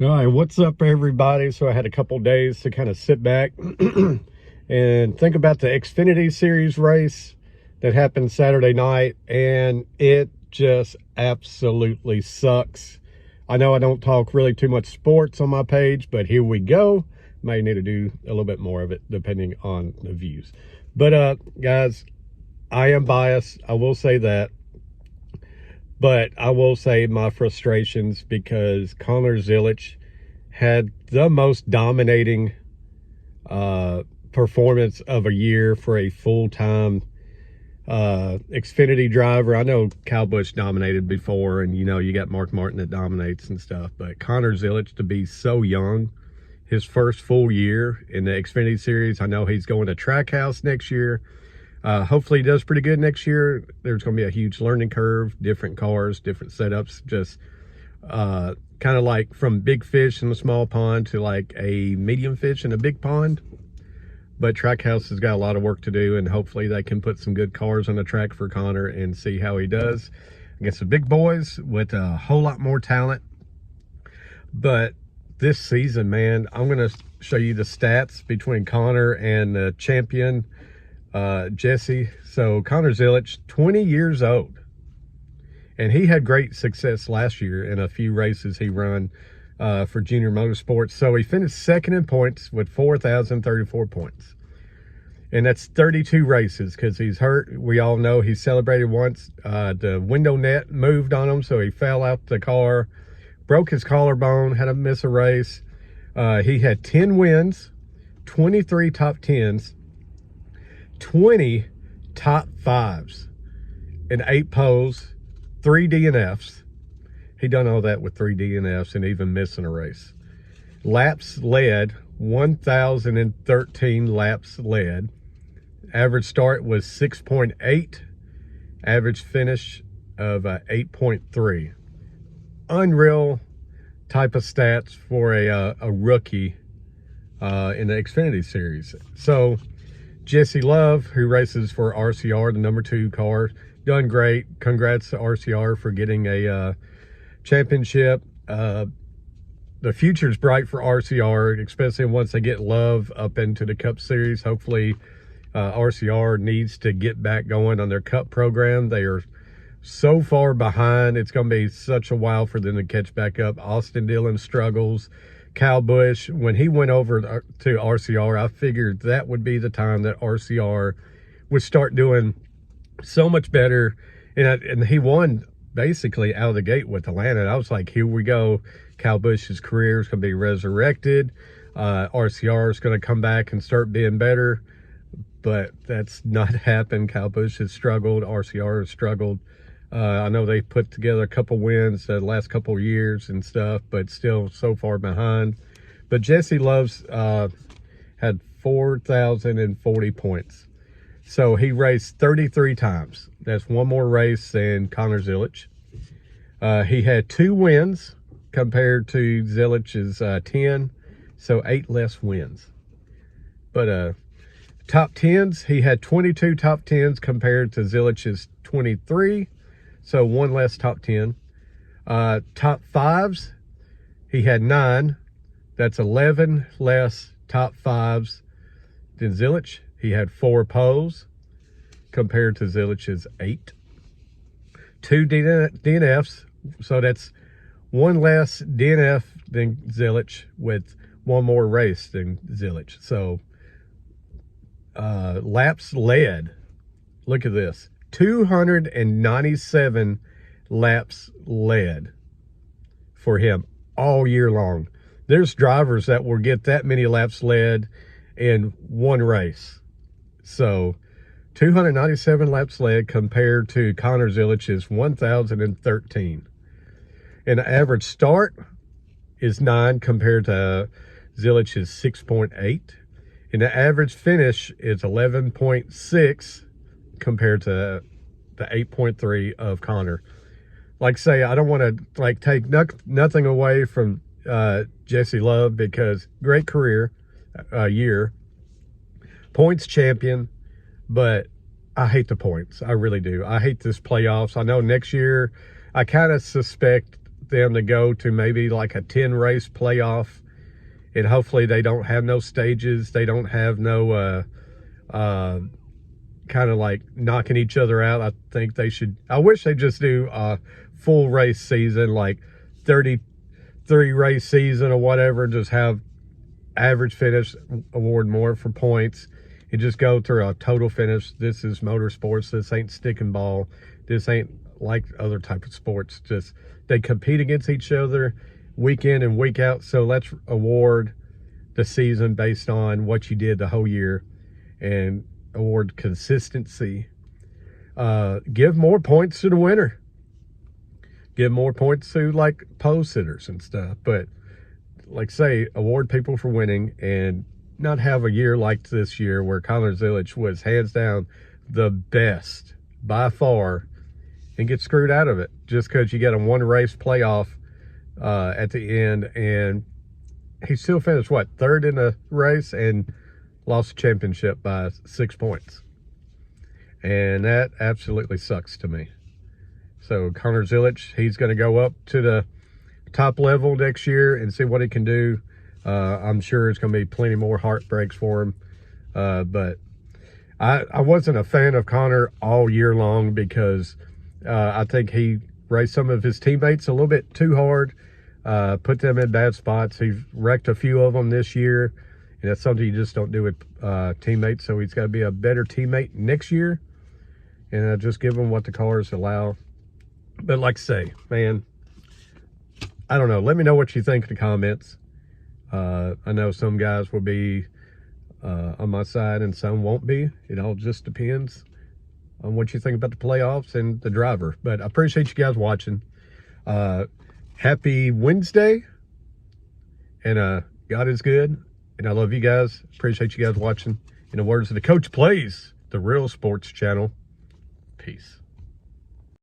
All right, what's up, everybody? So I had a couple days to kind of sit back and think about the Xfinity Series race that happened Saturday night, and it just absolutely sucks. I know I don't talk really too much sports on my page, but here we go. May need to do a little bit more of it depending on the views. But guys, I am biased. I will say that. But I will say my frustrations because Connor Zilisch had the most dominating performance of a year for a full-time Xfinity driver. I know Kyle Busch dominated before, and you got Mark Martin that dominates and stuff, but Connor Zilisch, to be so young, his first full year in the Xfinity Series. I know he's going to Trackhouse next year. Hopefully he does pretty good next year. There's going to be a huge learning curve, different cars, different setups, just kind of like from big fish in a small pond to like a medium fish in a big pond. But Trackhouse has got a lot of work to do, and hopefully they can put some good cars on the track for Connor and see how he does against the big boys with a whole lot more talent. But this season, man, I'm going to show you the stats between Connor and the champion, Jesse. So Connor Zilisch, 20 years old, and he had great success last year in a few races he run for Junior Motorsports. So he finished second in points with 4,034 points, and that's 32 races because he's hurt. We all know he celebrated once. The window net moved on him, so he fell out the car, broke his collarbone, had to miss a race. He had 10 wins, 23 top 10s, 20 top 5s, and 8 poles, 3 DNFs. He done all that with 3 DNFs and even missing a race. Laps led, 1,013 laps led. Average start was 6.8. Average finish of 8.3. Unreal type of stats for a rookie in the Xfinity Series. So Jesse Love, who races for RCR, the number 2 car, done great. Congrats to RCR for getting a championship. The future's bright for RCR, especially once they get Love up into the Cup Series. Hopefully RCR needs to get back going on their Cup program. They are so far behind. It's going to be such a while for them to catch back up. Austin Dillon struggles. Kyle Busch, when he went over to RCR, I figured that would be the time that RCR would start doing so much better. And he won basically out of the gate with Atlanta. I was like, here we go. Kyle Busch's career is going to be resurrected. RCR is going to come back and start being better. But that's not happened. Kyle Busch has struggled. RCR has struggled. I know they put together a couple wins the last couple of years and stuff, but still so far behind. But Jesse Love's had 4,040 points. So he raced 33 times. That's one more race than Connor Zilisch. He had 2 wins compared to Zilich's 10, so 8 less wins. But top 10s, he had 22 top 10s compared to Zilich's 23, so 1 less top 10. Top 5s, he had 9. That's 11 less top 5s than Zilisch. He had 4 poles compared to Zilich's 8. 2 DNFs, so that's 1 less DNF than Zilisch with 1 more race than Zilisch. So laps led, look at this, 297 laps led for him all year long. There's drivers that will get that many laps led in 1 race. So 297 laps led compared to Connor Zilich's 1,013. And the average start is 9 compared to Zilich's 6.8. And the average finish is 11.6 compared to the 8.3 of Connor. Like I say, I don't want to take nothing away from Jesse Love, because great career year. Points champion, but I hate the points. I really do. I hate this playoffs. I know next year, I kind of suspect them to go to maybe like a 10 race playoff, and hopefully they don't have no stages. They don't have no kind of like knocking each other out. I think they should, I wish they just do a full race season, like 33 race season or whatever. Just have average finish award more for points and just go through a total finish. This is motorsports. This ain't stick and ball. This ain't like other type of sports. Just they compete against each other week in and week out. So let's award the season based on what you did the whole year and award consistency. Give more points to the winner. Give more points to like pole sitters and stuff. But like say, award people for winning and not have a year like this year where Connor Zilisch was hands down the best by far and get screwed out of it just because you get a one race playoff at the end, and he still finished what, third in the race and lost the championship by 6 points. And that absolutely sucks to me. So Connor Zilisch, he's going to go up to the top level next year and see what he can do. I'm sure it's going to be plenty more heartbreaks for him. But I wasn't a fan of Connor all year long because I think he raced some of his teammates a little bit too hard, put them in bad spots. He's wrecked a few of them this year, and that's something you just don't do with teammates. So he's got to be a better teammate next year, and just give him what the cars allow. But like I say, man, I don't know. Let me know what you think in the comments. I know some guys will be on my side and some won't be. It all just depends on what you think about the playoffs and the driver. But I appreciate you guys watching. Happy Wednesday. And God is good. And I love you guys. Appreciate you guys watching. In the words of the Coach Plays, the Real Sports Channel. Peace.